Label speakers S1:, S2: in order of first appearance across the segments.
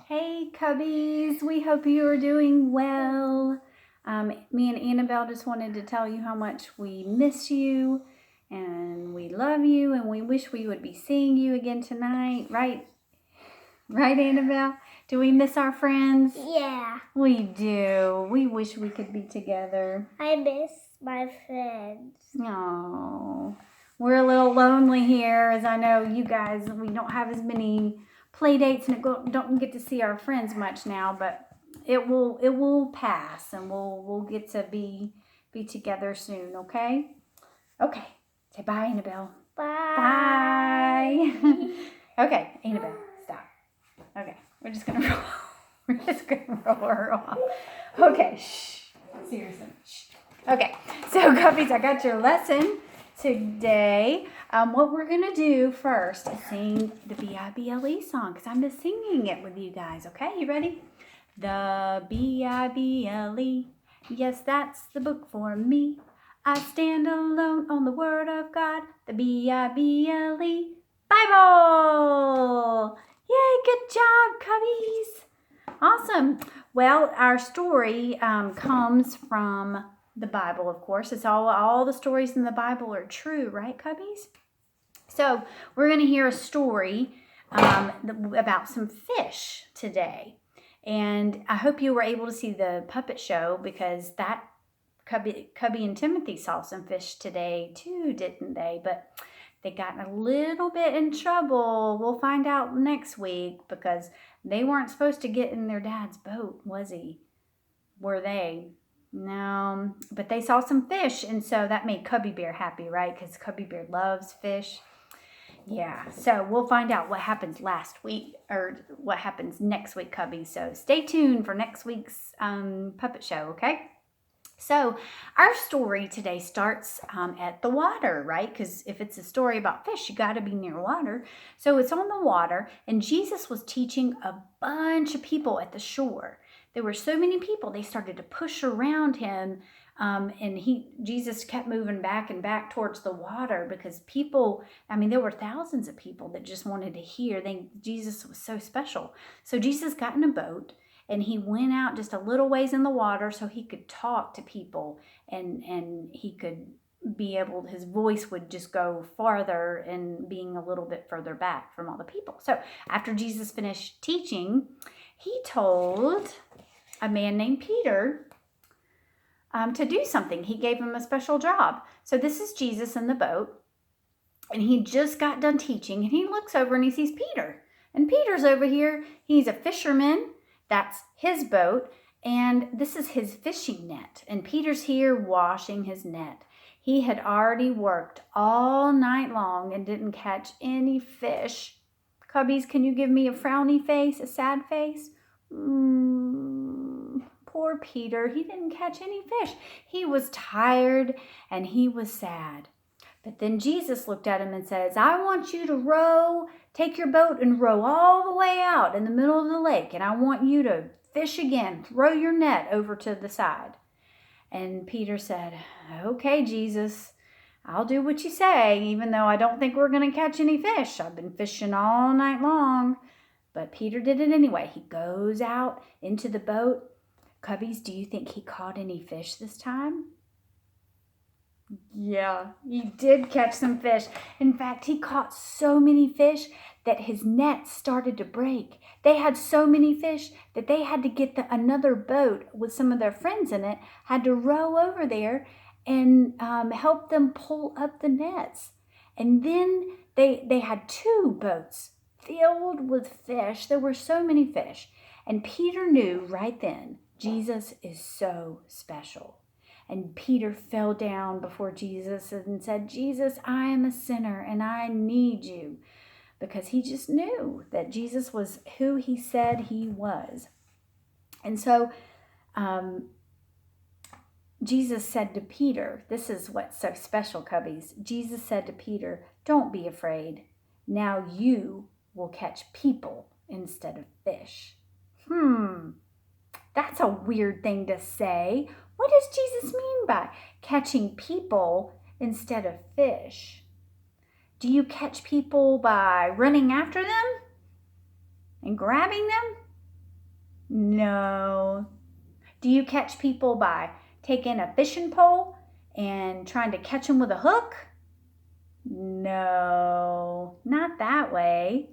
S1: Hey Cubbies, we hope you are doing well. Me and Annabelle just wanted to tell you how much we miss you and we love you and we wish we would be seeing you again tonight, right? Right, Annabelle? Do we miss our friends?
S2: Yeah.
S1: We do. We wish we could be together.
S2: I miss my friends.
S1: Oh, we're a little lonely here, as I know you guys, we don't have as many play dates and don't get to see our friends much now, but it will pass and we'll get to be together soon, okay? Okay. Say bye, Annabelle.
S2: Bye.
S1: Bye. Okay, Annabelle, stop. Okay, we're just gonna roll her off. Okay, shh. Seriously, shh. Okay, so Cubbies, I got your lesson today. What we're going to do first is sing the B-I-B-L-E song because I'm just singing it with you guys, okay? You ready? The B-I-B-L-E, yes, that's the book for me. I stand alone on the Word of God, the B-I-B-L-E Bible. Yay, good job, Cubbies. Awesome. Well, our story comes from the Bible, of course. It's all the stories in the Bible are true, right, Cubbies? So we're going to hear a story about some fish today. And I hope you were able to see the puppet show because that Cubbie and Timothy saw some fish today too, didn't they? But they got a little bit in trouble. We'll find out next week because they weren't supposed to get in their dad's boat, was he? Were they? No, but they saw some fish, and so that made Cubbie Bear happy, right? Because Cubbie Bear loves fish. Yeah, so we'll find out what happens last week or what happens next week, Cubbie. So stay tuned for next week's puppet show, okay? So our story today starts at the water, right? Because if it's a story about fish, you got to be near water. So it's on the water, and Jesus was teaching a bunch of people at the shore. There were so many people, they started to push around him, and Jesus kept moving back and back towards the water because people, there were thousands of people that just wanted to hear. Jesus was so special. So Jesus got in a boat, and he went out just a little ways in the water so he could talk to people and he could be able, his voice would just go farther and being a little bit further back from all the people. So after Jesus finished teaching, he told a man named Peter to do something. He gave him a special job. So this is Jesus in the boat, and he just got done teaching, and he looks over and he sees Peter. And Peter's over here. He's a fisherman. That's his boat, and this is his fishing net. And Peter's here washing his net. He had already worked all night long and didn't catch any fish. Cubbies, can you give me a frowny face, a sad face? Poor Peter, he didn't catch any fish. He was tired and he was sad. But then Jesus looked at him and says, I want you to take your boat and row all the way out in the middle of the lake. And I want you to fish again. Throw your net over to the side. And Peter said, okay, Jesus, I'll do what you say, even though I don't think we're going to catch any fish. I've been fishing all night long. But Peter did it anyway. He goes out into the boat. Cubbies, do you think he caught any fish this time? Yeah, he did catch some fish. In fact, he caught so many fish that his net started to break. They had so many fish that they had to get another boat with some of their friends in it, had to row over there and help them pull up the nets. And then they had two boats filled with fish. There were so many fish. And Peter knew right then, Jesus is so special. And Peter fell down before Jesus and said, Jesus, I am a sinner and I need you. Because he just knew that Jesus was who he said he was. And so Jesus said to Peter, this is what's so special, Cubbies. Jesus said to Peter, don't be afraid. Now you will catch people instead of fish. That's a weird thing to say. What does Jesus mean by catching people instead of fish? Do you catch people by running after them and grabbing them? No. Do you catch people by taking a fishing pole and trying to catch them with a hook? No, not that way.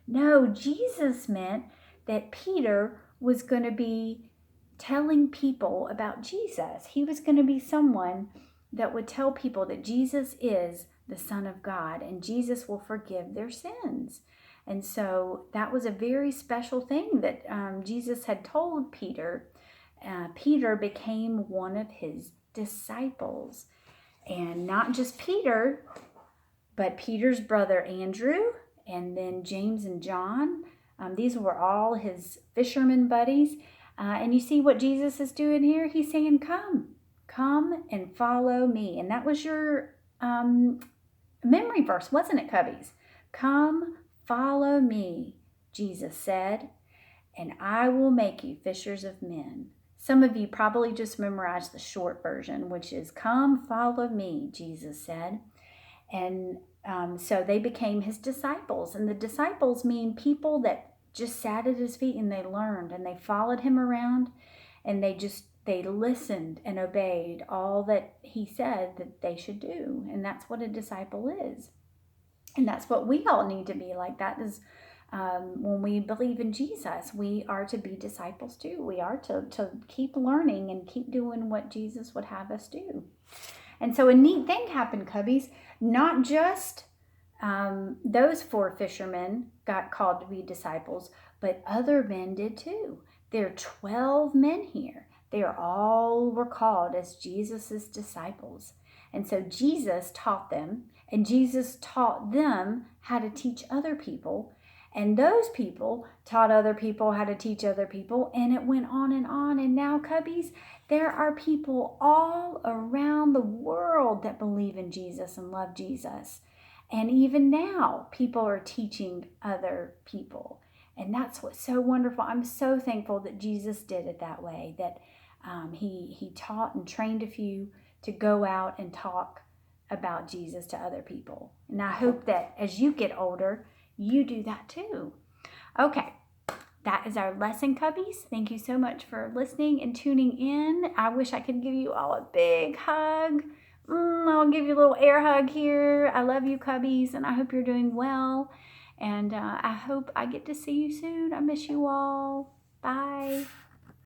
S1: No, Jesus meant that Peter was going to be telling people about Jesus. He was going to be someone that would tell people that Jesus is the Son of God and Jesus will forgive their sins. And so that was a very special thing that Jesus had told Peter. Peter became one of his disciples. And not just Peter, but Peter's brother Andrew, and then James and John. These were all his fisherman buddies. And you see what Jesus is doing here? He's saying, come and follow me. And that was your memory verse, wasn't it, Cubbies? Come, follow me, Jesus said, and I will make you fishers of men. Some of you probably just memorized the short version, which is, come, follow me, Jesus said. And so they became his disciples. And the disciples mean people that just sat at his feet and they learned and they followed him around and they listened and obeyed all that he said that they should do. And that's what a disciple is. And that's what we all need to be like. That is when we believe in Jesus, we are to be disciples too. We are to keep learning and keep doing what Jesus would have us do. And so a neat thing happened, Cubbies. Not just those 4 fishermen got called to be disciples, but other men did too. There are 12 men here. They were called as Jesus's disciples. And so Jesus taught them, and Jesus taught them how to teach other people. And those people taught other people how to teach other people, and it went on. And now, Cubbies, there are people all around the world that believe in Jesus and love Jesus. And even now, people are teaching other people. And that's what's so wonderful. I'm so thankful that Jesus did it that way, that he taught and trained a few to go out and talk about Jesus to other people. And I hope that as you get older, you do that too. Okay, that is our lesson, Cubbies. Thank you so much for listening and tuning in. I wish I could give you all a big hug. I'll give you a little air hug here. I love you, Cubbies, and I hope you're doing well. And I hope I get to see you soon. I miss you all. Bye.